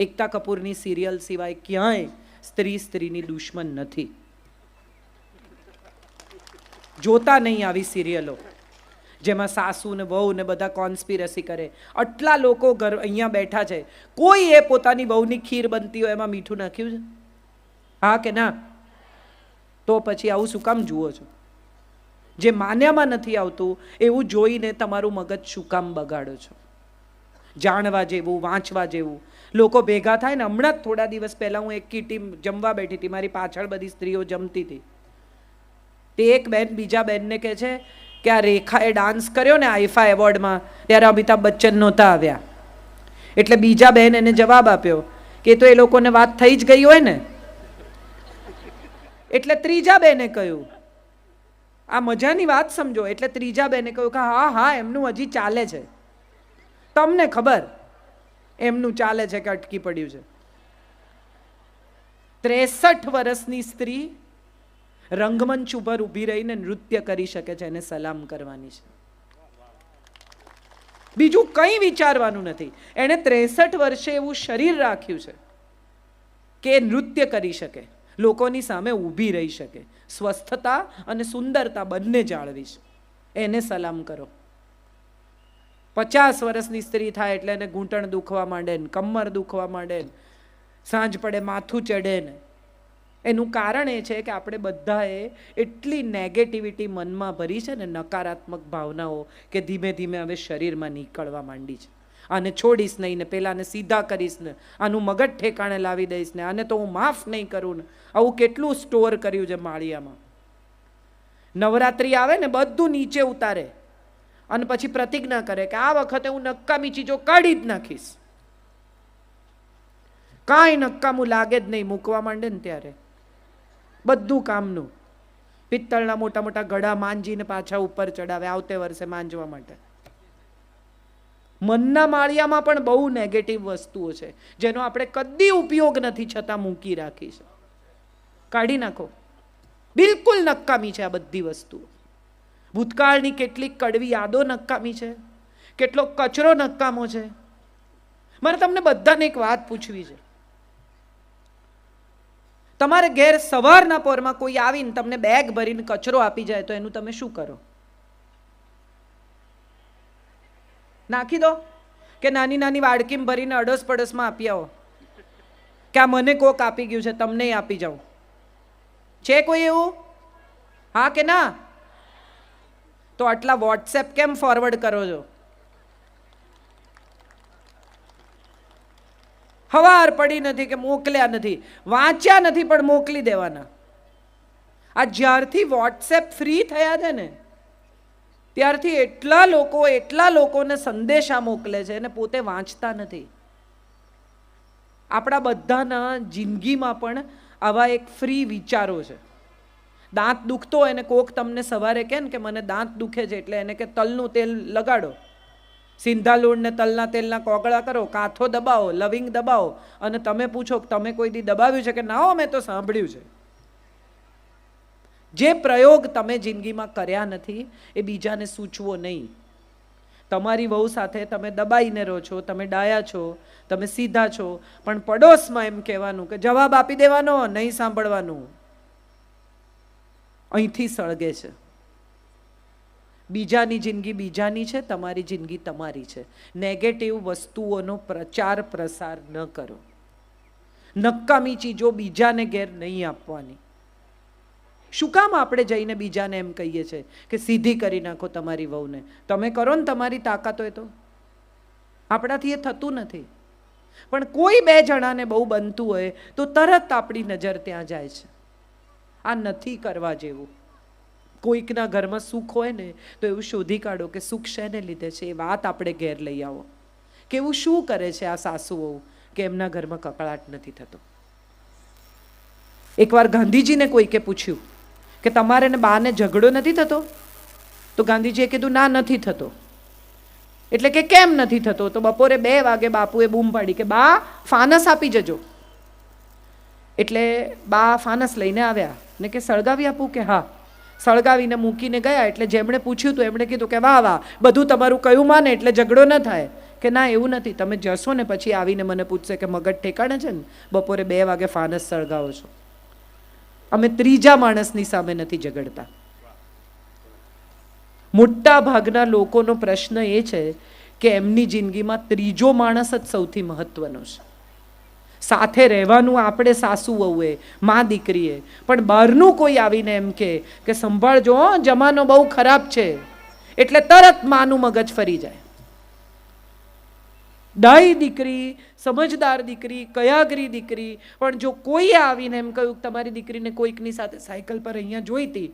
એકતા કપૂરની સિરિયલ સિવાય ક્યાંય સ્ત્રી સ્ત્રીની દુશ્મન નથી. જોતા નહીં આવી સિરિયલો જેમાં સાસુ ને વહુ ને બધા કોન્સ્પિરસી કરે. આટલા લોકો ઘર અહીંયા બેઠા છે, કોઈ એ પોતાની વહુની ખીર બનતી હોય એમાં મીઠું નાખ્યું છે? હા કે ના? તો પછી આવું શું કામ જુઓ છો? જે માન્યામાં નથી આવતું એવું જોઈને તમારું મગજ શું કામ બગાડો છો? જાણવા જેવું, વાંચવા જેવું. લોકો ભેગા થાય ને, હમણાં જ થોડા દિવસ પહેલા હું એક ટીમ જમવા બેઠી હતી, મારી પાછળ બધી સ્ત્રીઓ જમતી હતી. તે એક બેન બીજા બેનને કહે છે કે આ રેખાએ ડાન્સ કર્યો ને આઈફા એવોર્ડમાં, ત્યારે અમિતાભ બચ્ચન નહોતા આવ્યા. એટલે બીજા બેન એને જવાબ આપ્યો કે તો એ લોકોને વાત થઈ જ ગઈ હોય ને. એટલે ત્રીજા બેને કહ્યું, આ મજાની વાત સમજો. એટલે ત્રીજા બેને કહ્યું કે હા હા એમનું હજી ચાલે છે, તમને ખબર એમનું ચાલે છે કે અટકી પડ્યું છે. 63 વર્ષની સ્ત્રી રંગમંચ ઉપર ઊભી રહીને નૃત્ય કરી શકે છે, એને સલામ કરવાની છે. બીજું કંઈ વિચારવાનું નથી. એણે 63 વર્ષે એવું શરીર રાખ્યું છે કે નૃત્ય કરી શકે, લોકોની સામે ઊભી રહી શકે, સ્વસ્થતા અને સુંદરતા બંને જાળવી છે. એને સલામ કરો. 50 વર્ષની સ્ત્રી થાય એટલે એને ઘૂંટણ દુખવા માંડે ને, કમર દુખવા માંડે ને, સાંજ પડે માથું ચડે ને. એનું કારણ એ છે કે આપણે બધાએ એટલી નેગેટિવિટી મનમાં ભરી છે ને, નકારાત્મક ભાવનાઓ, કે ધીમે ધીમે હવે શરીરમાં નીકળવા માંડી છે. આને છોડીશ નહીં ને, પેલાને સીધા કરીશ ને, આનું મગજ ઠેકાણે લાવી દઈશ ને, આને તો હું માફ નહીં કરું ને. આવું કેટલું સ્ટોર કર્યું છે માળિયામાં. નવરાત્રિ આવે ને બધું નીચે ઉતારે અને પછી પ્રતિજ્ઞા કરે કે આ વખતે હું નકામી ચીજો કાઢી જ નાખીશ. કાંઈ નકામું લાગે જ નહીં. મૂકવા માંડે ને ત્યારે બધું કામનું. પિત્તળના મોટા મોટા ગળા માંજીને પાછા ઉપર ચડાવે આવતે વર્ષે માંજવા માટે. મનના માળિયામાં પણ બહુ નેગેટિવ વસ્તુઓ છે જેનો આપણે કદી ઉપયોગ નથી છતાં મૂકી રાખી છે. કાઢી નાખો. બિલકુલ નકામી છે આ બધી વસ્તુઓ. ભૂતકાળની કેટલીક કડવી યાદો નકામી છે, કેટલો કચરો નકામો છે. મારે તમને બધાને એક વાત પૂછવી છે. તમારે ઘેર સવારના પોરમાં કોઈ આવીને તમને બેગ ભરીને કચરો આપી જાય તો એનું તમે શું કરો? નાખી દો કે નાની નાની વાડકીમાં ભરીને અડોસ પડોશમાં આપી આવો કે આ મને કોક આપી ગયું છે, તમને આપી જાઓ? છે કોઈ એવું? હા કે ના? તો આટલા વોટ્સએપ કેમ ફોરવર્ડ કરો છો? હવાર પડી નથી કે મોકલ્યા નથી, વાંચ્યા નથી પણ મોકલી દેવાના. આ જ્યારથી વોટ્સએપ ફ્રી થયા છે ને ત્યારથી એટલા લોકોને સંદેશા મોકલે છે અને પોતે વાંચતા નથી. આપણા બધાના જિંદગીમાં પણ આવા એક ફ્રી વિચારો છે. દાંત દુખતો હોય ને કોક તમને સવારે કહે ને કે મને દાંત દુખે છે, એટલે એને કે તલનું તેલ લગાડો, સિંધા લૂણ ને તલના તેલના કોગળા કરો, કાથો દબાવો, લવિંગ દબાવો, અને તમે પૂછો તમે કોઈ દી દબાવ્યું છે કે ના? હો, મેં તો સાંભળ્યું છે. જે પ્રયોગ તમે જિંદગીમાં કર્યા નથી એ બીજાને સૂચવો નહીં. તમારી વહુ સાથે તમે દબાઈને રહો છો, તમે ડાયા છો, તમે સીધા છો, પણ પડોશમાં એમ કહેવાનું કે જવાબ આપી દેવાનો, નહીં સાંભળવાનું. અહીંથી સળગે છે. બીજાની જિંદગી બીજાની છે, તમારી જિંદગી તમારી છે. નેગેટિવ વસ્તુઓનો પ્રચાર પ્રસાર ન કરો. નકામી ચીજો બીજાને ઘેર નહીં આપવાની. શું કામ આપણે જઈને બીજાને એમ કહીએ છીએ કે સીધી કરી નાખો તમારી વહુને? તમે કરો ને તમારી તાકાત હોય તો. આપણાથી એ થતું નથી. પણ કોઈ બે જણાને બહુ બનતું હોય તો તરત આપણી નજર ત્યાં જાય છે. આ નથી કરવા જેવું. કોઈકના ઘરમાં સુખ હોય ને તો એવું શોધી કાઢો કે સુખ શેને લીધે છે, એ વાત આપણે ઘેર લઈ આવો. કે એવું શું કરે છે આ સાસુઓ કે એમના ઘરમાં કકળાટ નથી થતો. એકવાર ગાંધીજીને કોઈકે પૂછ્યું કે તમારે ને બાને ઝઘડો નથી થતો? તો ગાંધીજીએ કીધું ના, નથી થતો. એટલે કે કેમ નથી થતો? તો બપોરે 2 વાગે બાપુએ બૂમ પાડી કે બા ફાનસ આપી જજો. એટલે બા ફાનસ લઈને આવ્યા ને કે સળગાવી આપું? કે હા. સળગાવીને મૂકીને ગયા. એટલે જેમણે પૂછ્યું તો એમણે કીધું કે વાહ વાહ, બધું તમારું કયું માને એટલે ઝઘડો ન થાય. કે ના એવું નથી, તમે જશો ને પછી આવીને મને પૂછશે કે મગજ ઠેકાણે છે ને, બપોરે 2 વાગે ફાનસ સળગાવો છો. અમે ત્રીજા માણસની સામે નથી ઝઘડતા. મોટા ભાગના લોકોનો પ્રશ્ન એ છે કે એમની જિંદગીમાં ત્રીજો માણસ જ સૌથી મહત્વનો છે. સાથે રહેવાનું આપણે સાસુ વહુએ, મા દીકરીએ, પણ બહારનું કોઈ આવીને એમ કે સંભાળજો જમાનો બહુ ખરાબ છે, એટલે તરત માનું મગજ ફરી જાય. ડાઈ દીકરી, સમજદાર દીકરી, કયાગરી દીકરી, પણ જો કોઈ આવીને એમ કહ્યું કે તમારી દીકરીને કોઈકની સાથે સાયકલ પર અહીંયા જોઈતી,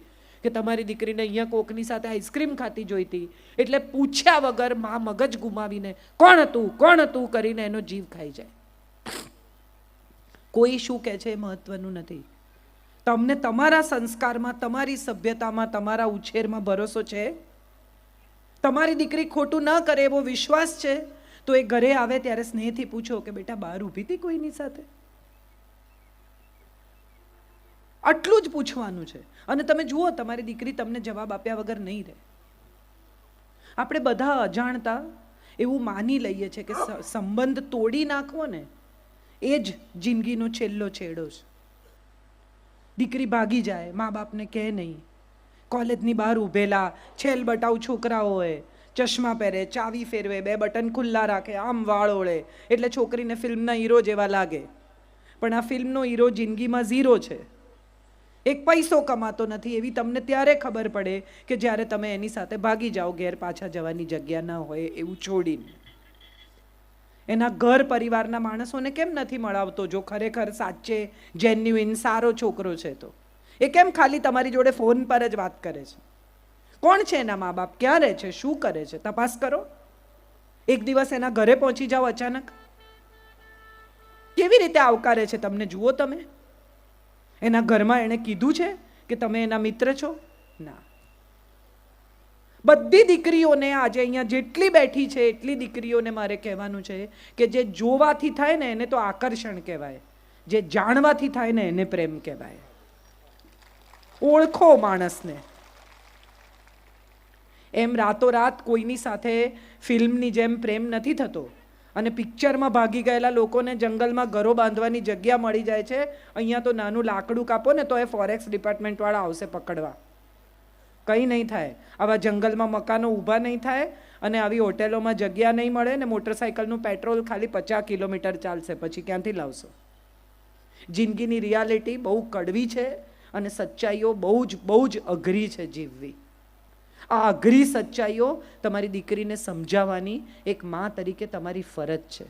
કે તમારી દીકરીને અહીંયા કોકની સાથે આઈસ્ક્રીમ ખાતી જોઈતી, એટલે પૂછ્યા વગર મા મગજ ગુમાવીને કોણ હતું કરીને એનો જીવ ખાઈ જાય. કોઈ શું કહે છે એ મહત્વનું નથી. તમને તમારા સંસ્કારમાં, તમારી સભ્યતામાં, તમારા ઉછેરમાં ભરોસો છે? તમારી દીકરી ખોટું ન કરે એવો વિશ્વાસ છે? તો એ ઘરે આવે ત્યારે સ્નેહથી પૂછો કે બેટા બહાર ઊભી હતી કોઈની સાથે? આટલું જ પૂછવાનું છે. અને તમે જુઓ તમારી દીકરી તમને જવાબ આપ્યા વગર નહીં રહે. આપણે બધા અજાણતા એવું માની લઈએ છીએ કે સંબંધ તોડી નાખવો ને એ જ જિંદગીનો છેલ્લો છેડો છે. દીકરી ભાગી જાય, મા બાપને કહે નહીં, કોલેજની બહાર ઊભેલા છેલ બટાઉ છોકરાઓ હોય, ચશ્મા પહેરે, ચાવી ફેરવે, 2 બટન ખુલ્લા રાખે, આમ વાળ ઓળે, એટલે છોકરીને ફિલ્મના હીરો જેવા લાગે. પણ આ ફિલ્મનો હીરો જિંદગીમાં ઝીરો છે. એક પૈસો કમાતો નથી એવી તમને ત્યારે ખબર પડે કે જ્યારે તમે એની સાથે ભાગી જાઓ, ઘેર પાછા જવાની જગ્યા ન હોય એવું છોડીને. એના ઘર પરિવારના માણસોને કેમ નથી મળાવતો? જો ખરેખર સાચે જેન્યુઇન સારો છોકરો છે તો એ કેમ ખાલી તમારી જોડે ફોન પર જ વાત કરે છે? કોણ છે એના મા બાપ? ક્યાં રહે છે? શું કરે છે? તપાસ કરો. એક દિવસ એના ઘરે પહોંચી જાઓ અચાનક, કેવી રીતે આવકારે છે તમને જુઓ તમે. એના ઘરમાં એણે કીધું છે કે તમે એના મિત્ર છો? ના. બધી દીકરીઓને આજે અહીંયા જેટલી બેઠી છે એટલી દીકરીઓને મારે કહેવાનું છે કે જે જોવાથી થાય ને એને તો આકર્ષણ કહેવાય, જે જાણવાથી થાય ને એને પ્રેમ કહેવાય. ઓળખો માણસને. એમ રાતોરાત કોઈની સાથે ફિલ્મની જેમ પ્રેમ નથી થતો. અને પિક્ચરમાં ભાગી ગયેલા લોકોને જંગલમાં ઘરો બાંધવાની જગ્યા મળી જાય છે. અહીંયા તો નાનું લાકડું કાપો ને તો એ ફોરેસ્ટ ડિપાર્ટમેન્ટવાળા આવશે પકડવા. કંઈ નહીં થાય. આવા જંગલમાં મકાનો ઊભા નહીં થાય અને આવી હોટેલોમાં જગ્યા નહીં મળે ને મોટરસાઇકલનું પેટ્રોલ ખાલી 50 કિલોમીટર ચાલશે. પછી ક્યાંથી લાવશો? જિંદગીની રિયાલિટી બહુ કડવી છે અને સચ્ચાઈઓ બહુ જ અઘરી છે જીવવી. આ અઘરી સચ્ચાઈઓ તમારી દીકરીને સમજાવવાની એક મા તરીકે તમારી ફરજ છે.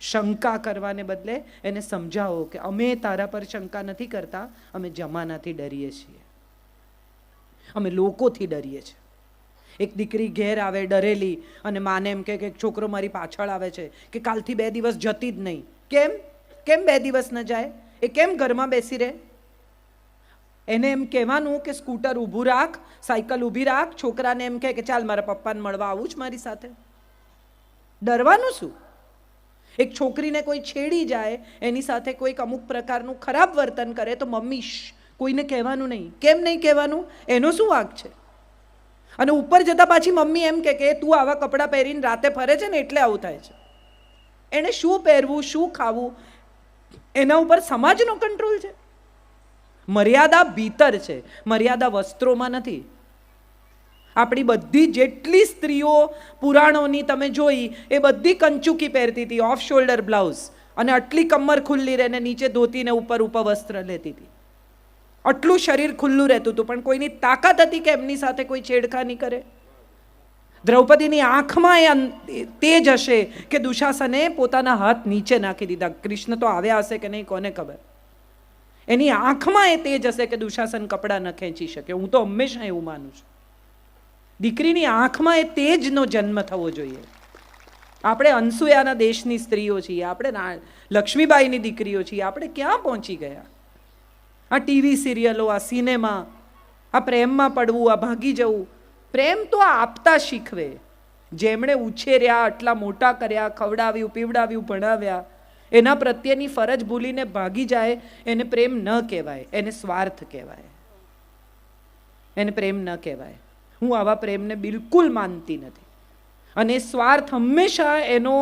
શંકા કરવાને બદલે એને સમજાવો કે અમે તારા પર શંકા નથી કરતા, અમે જમાનાથી ડરીએ છીએ, અમે લોકોથી ડરીએ છીએ. એક દીકરી ઘેર આવે ડરેલી અને માને એમ કે છોકરો મારી પાછળ આવે છે કે કાલથી 2 દિવસ જતી જ નહીં. કેમ 2 દિવસ ન જાય? એ કેમ ઘરમાં બેસી રહે? એને એમ કહેવાનું કે સ્કૂટર ઊભું રાખ, સાયકલ ઊભી રાખ. છોકરાને એમ કે ચાલ મારા પપ્પાને મળવા આવું જ મારી સાથે. ડરવાનું શું? એક છોકરીને કોઈ છેડી જાય, એની સાથે કોઈક અમુક પ્રકારનું ખરાબ વર્તન કરે તો મમ્મી કોઈને કહેવાનું નહીં. કેમ નહીં કહેવાનું? એનો શું વાંક છે? અને ઉપર જતા પાછી મમ્મી એમ કે તું આવા કપડાં પહેરીને રાતે ફરે છે ને એટલે આવું થાય છે. એને શું પહેરવું, શું ખાવું, એના ઉપર સમાજનો કંટ્રોલ છે. મર્યાદા ભીતર છે, મર્યાદા વસ્ત્રોમાં નથી. આપણી બધી જેટલી સ્ત્રીઓ પુરાણોની તમે જોઈ એ બધી કંચુકી પહેરતી હતી, ઓફ શોલ્ડર બ્લાઉઝ, અને આટલી કમર ખુલ્લી રહે ને નીચે ધોતીને ઉપર વસ્ત્ર લેતી હતી. આટલું શરીર ખુલ્લું રહેતું હતું, પણ કોઈની તાકાત હતી કે એમની સાથે કોઈ છેડખાની કરે? દ્રૌપદીની આંખમાં એ તેજ હશે કે દુશાસને પોતાના હાથ નીચે નાખી દીધા. કૃષ્ણ તો આવ્યા હશે કે નહીં કોને ખબર. એની આંખમાં એ તેજ હશે કે દુશાસન કપડાં ન ખેંચી શકે. હું તો હંમેશા એવું માનું છું. દીકરીની આંખમાં એ તેજનો જન્મ થવો જોઈએ. આપણે અનસુયાના દેશની સ્ત્રીઓ છીએ, આપણે લક્ષ્મીબાઈની દીકરીઓ છીએ. આપણે ક્યાં પહોંચી ગયા? આ ટીવી સિરિયલો, આ સિનેમા, આ પ્રેમમાં પડવું, આ ભાગી જવું. પ્રેમ તો આપતા શીખવે. જેમણે ઉછેર્યા, આટલા મોટા કર્યા, ખવડાવ્યું, પીવડાવ્યું, ભણાવ્યા, એના પ્રત્યેની ફરજ ભૂલીને ભાગી જાય એને પ્રેમ ન કહેવાય, એને સ્વાર્થ કહેવાય, એને પ્રેમ ન કહેવાય. હું આવા પ્રેમને બિલકુલ માનતી નથી. અને સ્વાર્થ હંમેશા એનો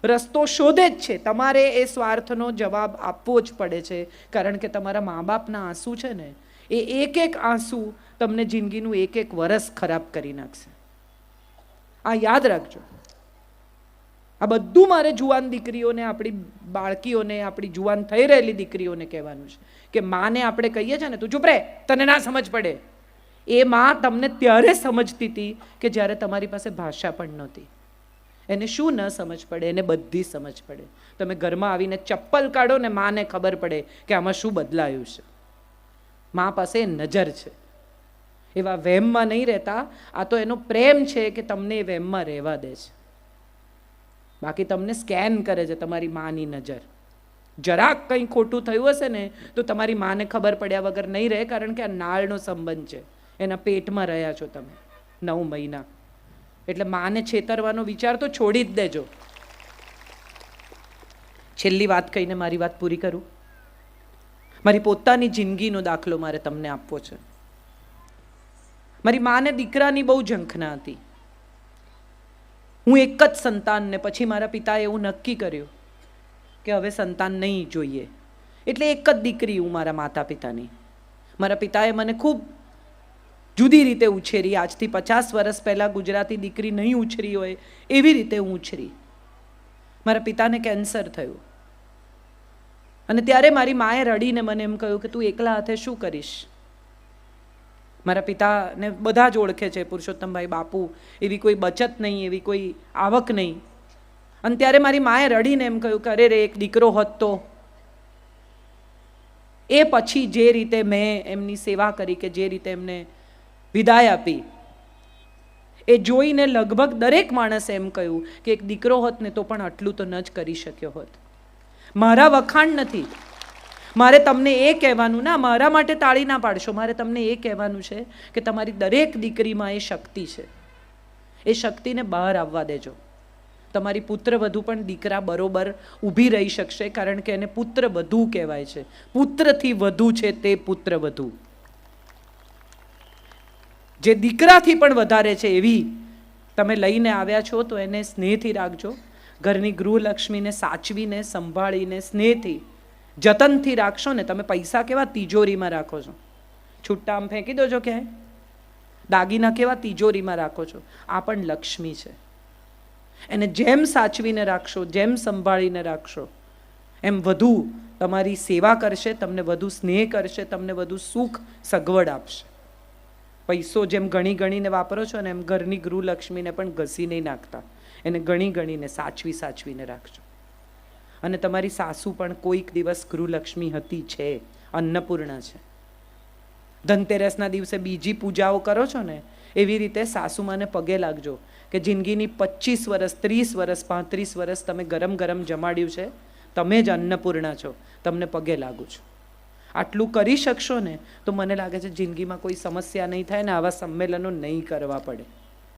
રસ્તો શોધે જ છે. તમારે એ સ્વાર્થનો જવાબ આપવો જ પડે છે, કારણ કે તમારા મા બાપના આંસુ છે ને, એ એક એક આંસુ તમને જિંદગીનું એક એક વરસ ખરાબ કરી નાખશે. આ યાદ રાખજો. આ બધું મારે જુવાન દીકરીઓને, આપણી બાળકીઓને, આપણી જુવાન થઈ રહેલી દીકરીઓને કહેવાનું છે કે માને આપણે કહીએ છીએ ને, તું ચૂપ રહે, તને ના સમજ પડે. એ માં તમને ત્યારે સમજતી હતી કે જ્યારે તમારી પાસે ભાષા પણ નહોતી. એને શું ન સમજ પડે? એને બધી સમજ પડે. તમે ઘરમાં આવીને ચપ્પલ કાઢો ને માને ખબર પડે કે આમાં શું બદલાયું છે. મા પાસે નજર છે. એવા વહેમમાં નહીં રહેતા. આ તો એનો પ્રેમ છે કે તમને એ વહેમમાં રહેવા દે છે. બાકી તમને સ્કેન કરે છે તમારી માની નજર. જરાક કંઈ ખોટું થયું હશે ને તો તમારી માને ખબર પડ્યા વગર નહીં રહે, કારણ કે આ નાળનો સંબંધ છે. એના પેટમાં રહ્યા છો તમે 9 મહિના. એટલે માને છેતરવાનો વિચાર તો છોડી જ દેજો. છેલ્લી વાત કહીને મારી વાત પૂરી કરું. મારી પોતાની જિંદગીનો દાખલો મારે તમને આપવો છે. મારી માને દીકરાની બહુ ઝંખના હતી. હું એક જ સંતાનને, પછી મારા પિતાએ એવું નક્કી કર્યું કે હવે સંતાન નહીં જોઈએ. એટલે એક જ દીકરી હું મારા માતા પિતાની. મારા પિતાએ મને ખૂબ જુદી રીતે ઉછેરી. આજથી 50 વર્ષ પહેલાં ગુજરાતી દીકરી નહીં ઉછરી હોય એવી રીતે હું ઉછરી. મારા પિતાને કેન્સર થયું અને ત્યારે મારી માએ રડીને મને એમ કહ્યું કે તું એકલા હાથે શું કરીશ. મારા પિતાને બધા જ ઓળખે છે, પુરુષોત્તમભાઈ બાપુ. એવી કોઈ બચત નહીં, એવી કોઈ આવક નહીં. અને ત્યારે મારી માએ રડીને એમ કહ્યું કે અરે રે, એક દીકરો હોત તો. એ પછી જે રીતે મેં એમની સેવા કરી, કે જે રીતે એમને વિદાય આપી, એ જોઈને લગભગ દરેક માણસે એમ કહ્યું કે એક દીકરો હોત ને તો પણ આટલું તો ન જ કરી શક્યો હોત. મારા વખાણ નથી. મારે તમને એ કહેવાનું, ના મારા માટે તાળી ના પાડશો, મારે તમને એ કહેવાનું છે કે તમારી દરેક દીકરીમાં એ શક્તિ છે. એ શક્તિને બહાર આવવા દેજો. તમારી પુત્રવધુ પણ દીકરા બરોબર ઊભી રહી શકશે, કારણ કે એને પુત્રવધુ કહેવાય છે. પુત્રથી વધુ છે તે પુત્રવધુ. જે દીકરાથી પણ વધારે છે એવી તમે લઈને આવ્યા છો, તો એને સ્નેહથી રાખજો. ઘરની ગૃહલક્ષ્મીને સાચવીને, સંભાળીને, સ્નેહથી, જતનથી રાખશો ને. તમે પૈસા કેવા તિજોરીમાં રાખો છો, છૂટા આમ ફેંકી દો છો ક્યાંય. દાગીના કેવા તિજોરીમાં રાખો છો. આ પણ લક્ષ્મી છે. એને જેમ સાચવીને રાખશો, જેમ સંભાળીને રાખશો, એમ વધુ તમારી સેવા કરશે, તમને વધુ સ્નેહ કરશે, તમને વધુ સુખ સગવડ આપશે. પૈસો જેમ ગણી ગણીને વાપરો છો ને, એમ ઘરની ગૃહલક્ષ્મીને પણ ઘસી નહીં નાખતા. એને ગણી ગણીને સાચવીને રાખજો. અને તમારી સાસુ પણ કોઈક દિવસ ગૃહલક્ષ્મી હતી, છે, અન્નપૂર્ણા છે. ધનતેરસના દિવસે બીજી પૂજાઓ કરો છો ને, એવી રીતે સાસુમાને પગે લાગજો કે જિંદગીની 25 વર્ષ, 30 વર્ષ, 35 વર્ષ તમે ગરમ ગરમ જમાડ્યું છે, તમે જ અન્નપૂર્ણા છો, તમને પગે લાગુ છું. આટલું કરી શકશો ને તો મને લાગે છે જિંદગીમાં કોઈ સમસ્યા નહીં થાય ને આવા સંમેલનો નહીં કરવા પડે.